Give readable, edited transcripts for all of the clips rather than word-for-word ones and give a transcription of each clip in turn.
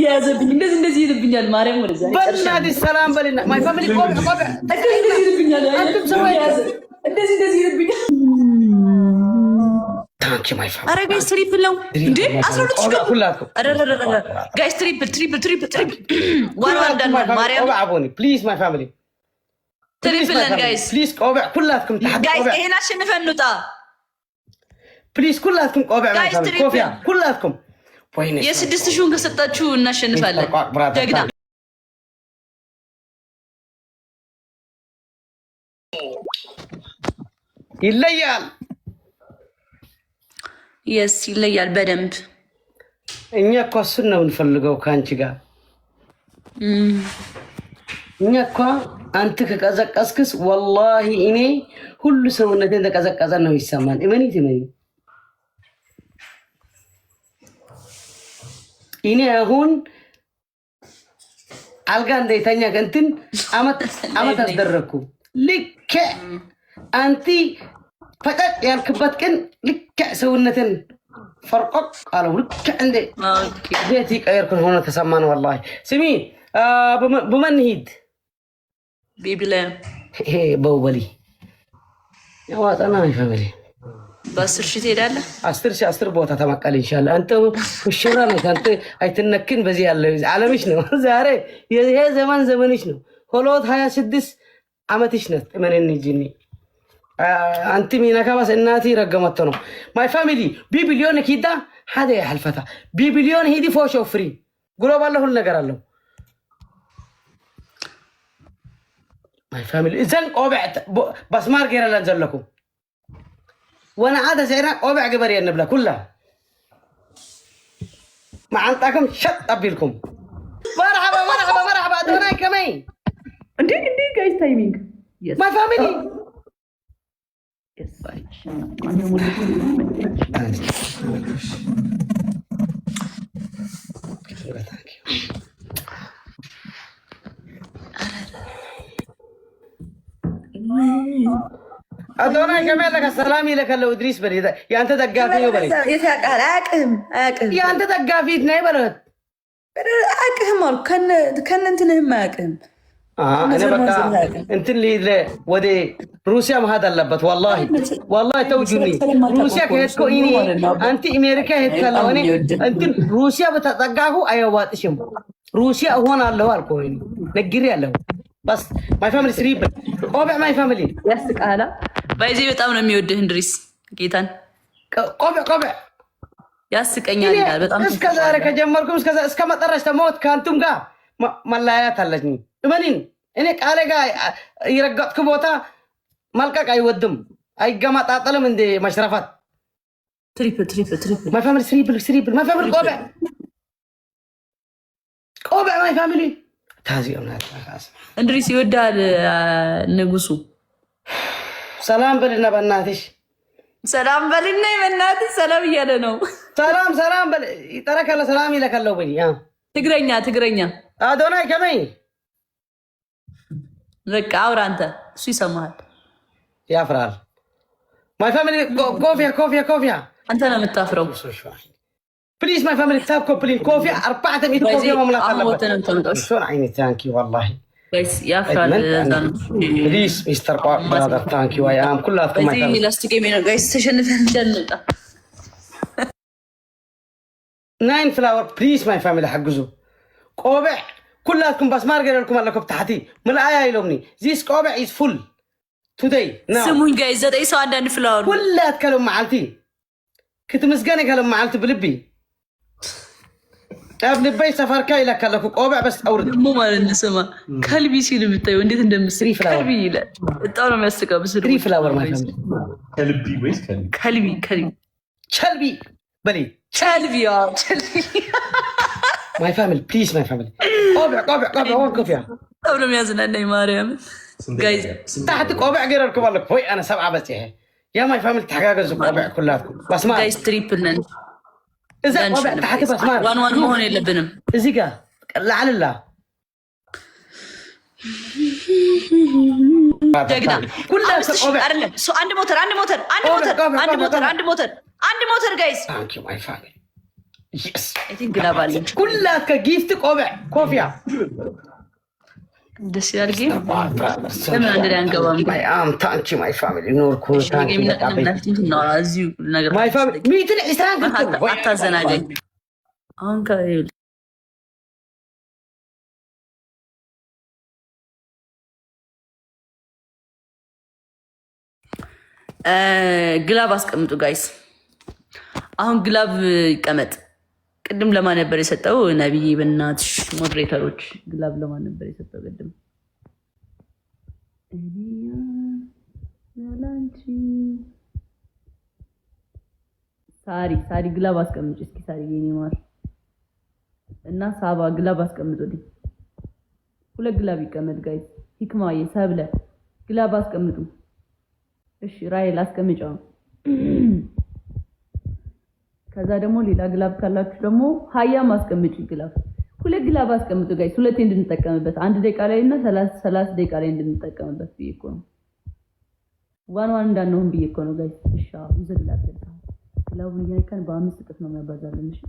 ያዘብኝ እንደዚህ ይልብኛል ማርያም ወደዛ በእናትህ ሰላም በልና ማይ ፋሚሊ ቆብ እንደዚህ ይልብኛል አንተም ሰው ያዘ እንደዚህ ይልብኛል ታንኪ ማይ ፋሚሊ አረ ጋይስ ትሪፕል ነው እንዴ 12 ሺህ ሁላችሁ አረ ጋይስ ትሪፕል ዋን ዳን ማርያም አቦኒ ፕሊዝ ማይ ፋሚሊ ትሪፕል ጋይስ ፕሊዝ ቆብ ሁላችሁም ጋይስ ይሄን አሸንፈን እንውጣ ፕሊዝ ሁላችሁም ቆብ ማይ ፋሚሊ ኮፊያ ሁላችሁም የስድስት ሺውን ከሰጣችሁ እናሸንፋለን ደግና ይለያል ይለያል በደንብ እኛ እኮ እሱን ነው የምንፈልገው ከአንቺ ጋር እኛ እኮ አንተ ከቀዘቀዝክስ ወላሂ እኔ ሁሉ ሰውነቴን ተቀዘቀዘ ነው ይሰማል እመኒ እኔ አሁን አልጋ እንደተኛ ከንትን አመት አስደረኩ ልክ አንቲ ፈቀቅ ያልክበት ቀን ልክ ሰውነትን ፈርቆቅ አለው ልክ እንደ ቤት ይቀየርኩ ሆነ ተሰማን والله ስሚ በመን ሂድ ቢቢላ በውበሊ ያዋጣና ፋሚሊ በ10 ሺህ ትሄዳለህ 10 ቦታ ተማቀል ኢንሻአላህ አንተ ወሽራ ነው አንተ አይተነክን በዚህ ያለ ዓለምሽ ነው ዛሬ ይሄ ዘመንሽ ነው ሆሎት 26 አመትሽ ነው እመነኝ ጂኒ አንተ ሚናካባስ እናቲ ረገመተ ነው ማይ ፋሚሊ ቢቢሊዮን ኪዳ ሀደ ያልፈታ ቢቢሊዮን ሂዲ ፎሾ ፍሪ ግሎባል ሁሉ ነገር አለው ማይ ፋሚሊ እዘን ቆበዕ በስማር ገረላን ዘለኩም وانا عاده زينا اوبع قبر ينبلا كلها مع انطاكم شط ابيلكم مرحبا دوناي كمين اندي جايز تايمينج ماي فاميلي أدوناي كمان لك السلام لك لو إدريس بري يا أنت دقافي وبري يتقال أقهم يا أنت دقافي تناي برد أقهم كان أنت نهم أقهم أنا بقى أنت اللي ودي روسيا ما هذا اللبت والله توجني روسيا كهتكو إني أنت أمريكا هتكلمني أنت روسيا بتتقاهو أيوات شم روسيا هون الله والكوين نجري الله بس ماي فاميلي سريب قابع ماي فاميلي ياسك أهلا بايزي በጣም ነው የሚወድህ እንድሪስ ጌታን قابع ያስቀኛ ይላል በጣም እስከ ዛሬ ከጀመርኩም እስከ መጠረሽ ተሞት ካንቱም ጋር መላያት አለኝ እመኒን እኔ ቃሌ ጋር ይረጋጥኩ ቦታ መልቀቅ አይወድም አይገማጣጠልም እንደ መሽረፋት ትሪፕል ማይ ፋሚሊ ስሪብል ማይ ፋሚሊ قابع ማይ ፋሚሊ ታዚ እምነት እንድሪስ ይወዳል ንጉሱ ሰላም በልና በእናትሽ ሰላም በልና በእናትሽ ሰላም እያለ ነው ሰላም በል ይጠራከለ ሰላም ይለከለው በል ያ ትግረኛ አዶናይ ከመይ በቃ አውራ አንተ እሱ ይሰማሃል ያፍራል ማይ ፋሚሊ ኮፊያ አንተ ነው የምታፍረው بليز ماي فاميلي تاب كوبلين كوفي 400 كوفي مملكه الله شلون عيني تانكي والله بس يا فراد بليز مستر برادر تانكي ويا ام كلها ما يفهم لاست جيم جايز تشنف الجنه 9 فلاور بليز ماي فاميلي حجزوا قابع كلكم بس ما ارجع لكم لكم تحتي من الايه يلومني زيس قابع از فول توداي سمون جايز زي سو عندنا فلاور كلها تكلم معلتي كنت مسجنه كلام معلتي بلبي ابن بي سفر كاي لك لكم قابع بس اورد مو مال نسمع كلبي شيل بتايو انت እንደምስሪ كلبي لا በጣም ነው የሚያስቀው በስሩ 3 فلاور ما فهمت كلبي ويس كلبي بلي كلبي ماي فاميلي بليز ماي فاميلي قابع وقف يا قبل ما يزنني مريم جايز تحت قابع غير لكم لك هوي انا 7 بس يا ماي فاميلي تحققوا قابع كلكم بس ما جايز تريبل إذا قابع تحت بس ما وان مهون يلبنم إزيكا لعل الله جاكدا كلها قابع سو عند موتر جايز Thank you my family ግላብ አለ ኩላት ከጊፍት ቆበዕ ኮፊያ ደስ ያለ ጌም ለምን አንድ ላይ አንገባም? አም ታንቺ ማይ ፋሚሊ ኖርኩ ታንቺ ማይ ፋሚሊ ሚትን ኢስራን አታዘናገኝ። አሁን ግላብ አስቀምጡ ጋይስ። አሁን ግላብ ይቀመጥ። ቅድም ለማን ነበር የሰጠው? ነብይ በእናትሽ ሞዴሬተሮች ግላብ ለማን ነበር የሰጠው ቅድም? ሳሪ ግላብ አስቀምጭ እስኪ ሳሪ የኔ ማር እና ሳባ ግላብ አስቀምጡልኝ። ሁለት ግላብ ይቀመጥ ጋይስ። ሂክማዬ ሰብለ ግላብ አስቀምጡ። እሺ ራይል አስቀምጫው። ከዛ ደግሞ ሌላ ግላብ ካላችሁ ደግሞ ሀያም አስቀምጪ ግላብ። ሁለት ግላብ አስቀምጡ ጋይስ፣ ሁለቴ እንድንጠቀምበት 1 ደቂቃ ላይ እና 30 ደቂቃ ላይ እንድንጠቀምበት ብዬ እኮ ነው። ዋን እንዳንሆን ብዬ እኮ ነው ጋይስ። እሺ ይዘግላል። ግላቡን እየነካን በ5 እጥፍ ነው የሚያባዛልን። እሺ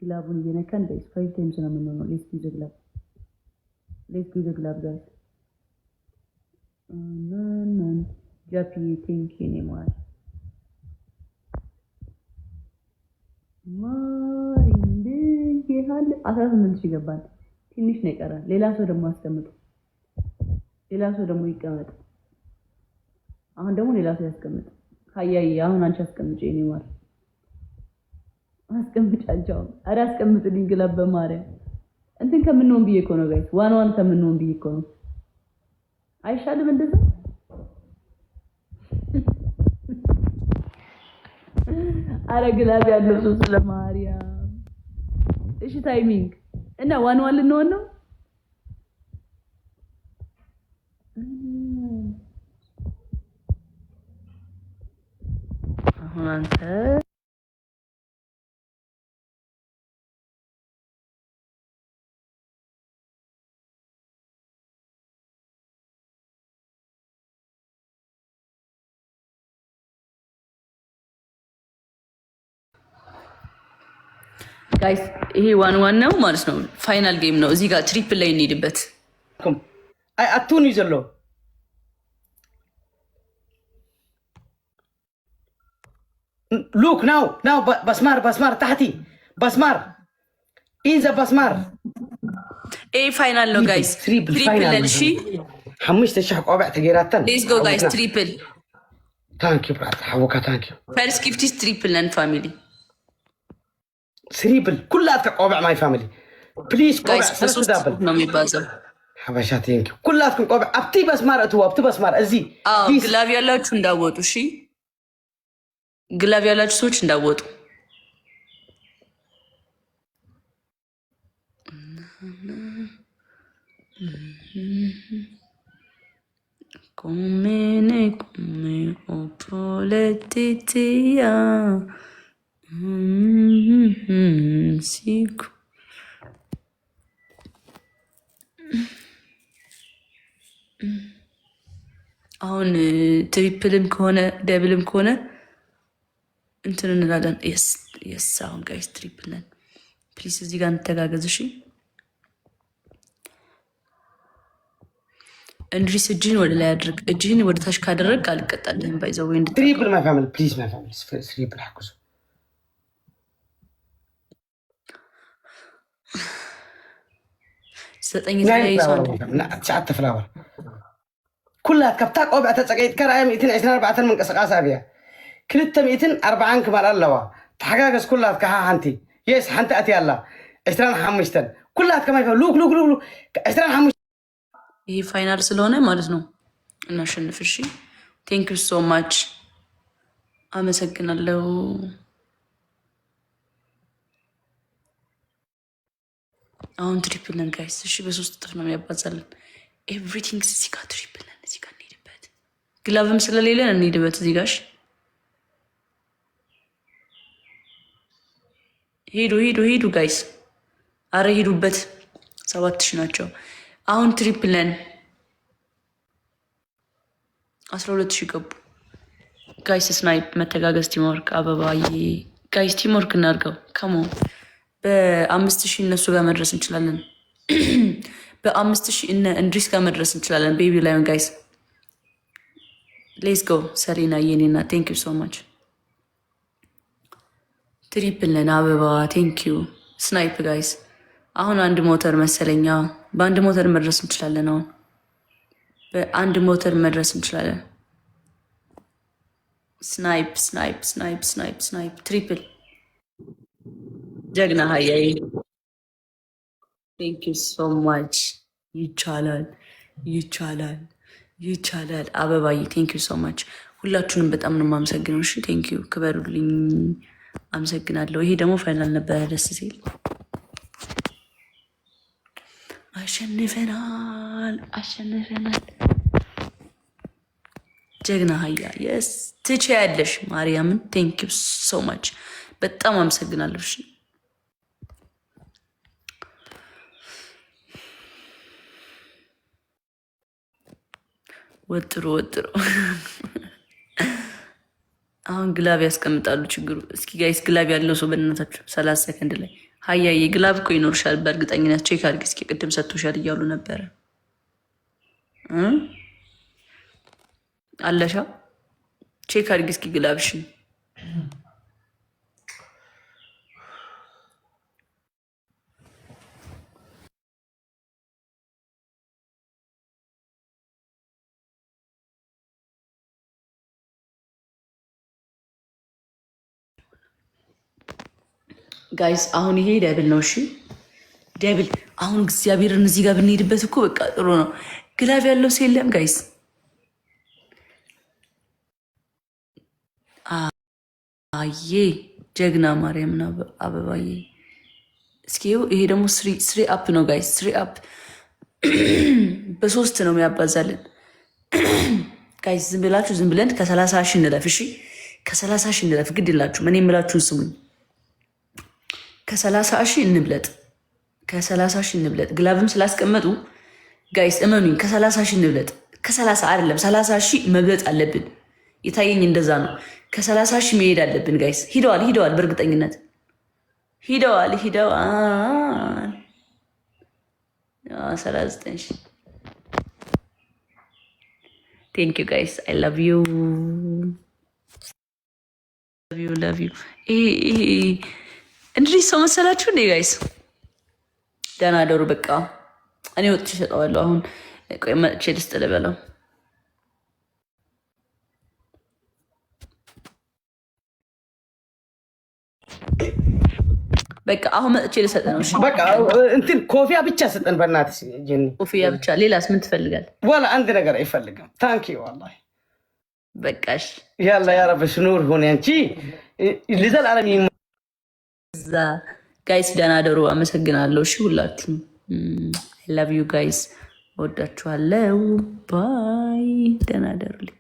ግላቡን እየነካን ጋይስ 5 ታይምስ ነው የምንሆነው። ሌትስ ይዘግላብ ጋይስ። ጃፒ ቴንክ ዩ ኔማር ማሪንድ ይሃል 18 ገባን። ትንሽ ነው የቀረን። ሌላ ሰው ደግሞ አስቀምጡ። ሌላ ሰው ደግሞ ይቀመጥ። አሁን ደግሞ ሌላ ሰው ያስቀምጥ። ሀያይ አሁን አንቺ አስቀምጪ ኔማር አስቀምጫቸው። አረ አስቀምጡልኝ ግላብ በማርያም እንትን ከምንሆን ብዬ እኮ ነው ጋይስ። ዋን ከምንሆን ብዬ እኮ ነው። አይሻልም እንደዛ? አረ ግላብ ያለው ሰው ስለማርያም። እሺ ታይሚንግ እና ዋን ልንሆን ነው። አሁን አንተ ጋይስ ይሄ ዋን ነው ማለት ነው። ፋይናል ጌም ነው። እዚህ ጋር ትሪፕል ላይ እንሄድበት። አይ አቱን ይዘለው ሉክ ናው በስማር ታሕቲ በስማር ኢንዘ በስማር ይሄ ፋይናል ነው ጋይስ። ትሪፕል እሺ 5000 ቆብዕ ተገይራተን ሌትስ ጎ ጋይስ። ትሪፕል ታንክ ዩ ብራዘር ሐወካ ታንክ ዩ ፈርስት ጊፍት ትሪፕል ነን ፋሚሊ سريبل كلها قوبع ماي فاميلي بليز قوبع سرسو دابل ነው የሚባዛው حبشا ثانك يو كلاتكم قوبع ابتي بسمار ابتي بسمار ازي ግላብ ያላችሁ እንዳወጡ። እሺ ግላብ ያላችሁ ሰዎች እንዳወጡ። come opoletia ሲኩ አሁን ትሪፕልም ከሆነ ደብልም ከሆነ እንትን እንላለን። የስ አሁን ጋይስ ትሪፕል ነን። ፕሊስ እዚህ ጋር እንተጋገዝ። እሺ እንድሪስ እጅህን ወደ ላይ አድርግ። እጅህን ወደ ታች ካደረግ አልቀጣልህም። ባይዘው ወይ ትሪፕል ማይ ፋሚሊ ፕሊዝ ማይ ፋሚሊ ትሪፕል አኩዙ تسعة فلاور كلها كبتاك أو بعد تسقيت كرأي 224 من قصقاص أبيها كلتا 240 كمال اللوا تحقاقس كلها كها حنتي يس حنتي أتي الله اشتران حمشتن كلها كما يفعل لوك اشتران حمشتن ይሄ ፋይናል ስለሆነ ማለት ነው እናሸንፍ። እሺ ቴንክ ዩ ሶ ማች አመሰግናለሁ። አሁን ትሪፕል ነን ጋይስ። እሺ በ3 እጥፍ ነው የሚያባዛልን ኤቭሪቲንግ። እዚህ ጋር ትሪፕል ነን። እዚህ ጋር እንሄድበት። ግላብም ስለሌለን እንሄድበት። እዚህ ጋር ሄዱ ጋይስ። አረ ሄዱበት። 7000 ናቸው። አሁን ትሪፕል ነን 12000 ገቡ ጋይስ። ስናይፕ መተጋገዝ ቲምወርክ አበባዬ ጋይስ ቲምወርክ እናድርገው። ከሞን በ5000 እነሱ ጋር መድረስ እንችላለን። በ5000 እነ እንድሪስ ጋር መድረስ እንችላለን። ቤቢ ላይን ጋይስ ሌትስ ጎ። ሰሪና የኔና ቴንክ ዩ ሶ ማች። ትሪፕል ነን አበባ ቴንክ ዩ። ስናይፕ ጋይስ አሁን አንድ ሞተር መሰለኛ። በአንድ ሞተር መድረስ እንችላለን። አሁን በአንድ ሞተር መድረስ እንችላለን። ስናይፕ ስናይፕ ስናይፕ ስናይፕ ስናይፕ ትሪፕል ጀግና ሀያይ ቴንክ ዩ ሶ ማች። ይቻላል ይቻላል ይቻላል። አበባዬ ቴንክ ዩ ሶ ማች። ሁላችሁንም በጣም ነው የማመሰግነው። እሺ ቴንክ ዩ ክበሩልኝ። አመሰግናለሁ። ይሄ ደግሞ ፋይናል ነበረ ደስ ሲል። አሸንፈናል አሸንፈናል። ጀግና ሀያ የስ ትችያለሽ። ማርያምን ቴንክ ዩ ሶ ማች በጣም አመሰግናለሁ። እሺ ወጥሮ ወጥሮ አሁን ግላብ ያስቀምጣሉ። ችግሩ እስኪ ጋይስ ግላብ ያለው ሰው በእናታችሁ 30 ሰከንድ ላይ ሀያዬ ግላብ እኮ ይኖርሻል በእርግጠኝነት ቼክ አድርጊ እስኪ። ቅድም ሰጥቶሻል እያሉ ነበረ አለሻ ቼክ አድርጊ እስኪ ግላብሽን። ጋይስ አሁን ይሄ ደብል ነው። እሺ ደብል አሁን እግዚአብሔርን እዚህ ጋር ብንሄድበት እኮ በቃ ጥሩ ነው። ግላብ ያለው ሰው የለም ጋይስ። አዬ ጀግና ማርያምና አበባዬ። እስኪ ይሄ ደግሞ ስሪ አፕ ነው ጋይስ። ስሪ አፕ በ3 ነው የሚያባዛልን ጋይስ። ዝም ብላችሁ ዝም ብለን ከ30 ሺህ እንለፍ። እሺ ከ30 ሺህ እንለፍ። ግድ የላችሁም እኔ የምላችሁን ስሙኝ። ከ30 ሺህ እንብለጥ። ከ30 ሺህ እንብለጥ። ግላብም ስላስቀመጡ ጋይስ እመኑኝ ከ30 ሺህ እንብለጥ። ከ30 አይደለም 30 ሺህ መብለጥ አለብን። የታየኝ እንደዛ ነው። ከ30 ሺህ መሄድ አለብን ጋይስ። ሂደዋል በእርግጠኝነት ሂደዋል 39 ሺህ። ቴንክ ዩ ጋይስ አይ ላቭ ዩ ላቭ ዩ። እንድሪስ ሰው መሰላችሁ እንዴ ጋይስ? ደህና ደሩ። በቃ እኔ ወጥቼ እሸጠዋለሁ አሁን። ቆይ መጥቼ ልስጥ ልበለው። በቃ አሁን መጥቼ ልሰጥ ነው። በቃ እንትን ኮፊያ ብቻ ስጠን በእናትሽ ጀኒ። ኮፊያ ብቻ። ሌላስ ምን ትፈልጋለህ? ወላ አንድ ነገር አይፈልግም። ታንኪ ወላሂ በቃሽ። ያላ ያ ረብ ሽኑር ሆነ አንቺ ለዘል ዓለም እዛ ጋይስ ደህና ደሩ። አመሰግናለሁ። እሺ ሁላችሁም አይ ላቭ ዩ ጋይስ። ወዳችኋለሁ። ባይ። ደህና ደሩልኝ።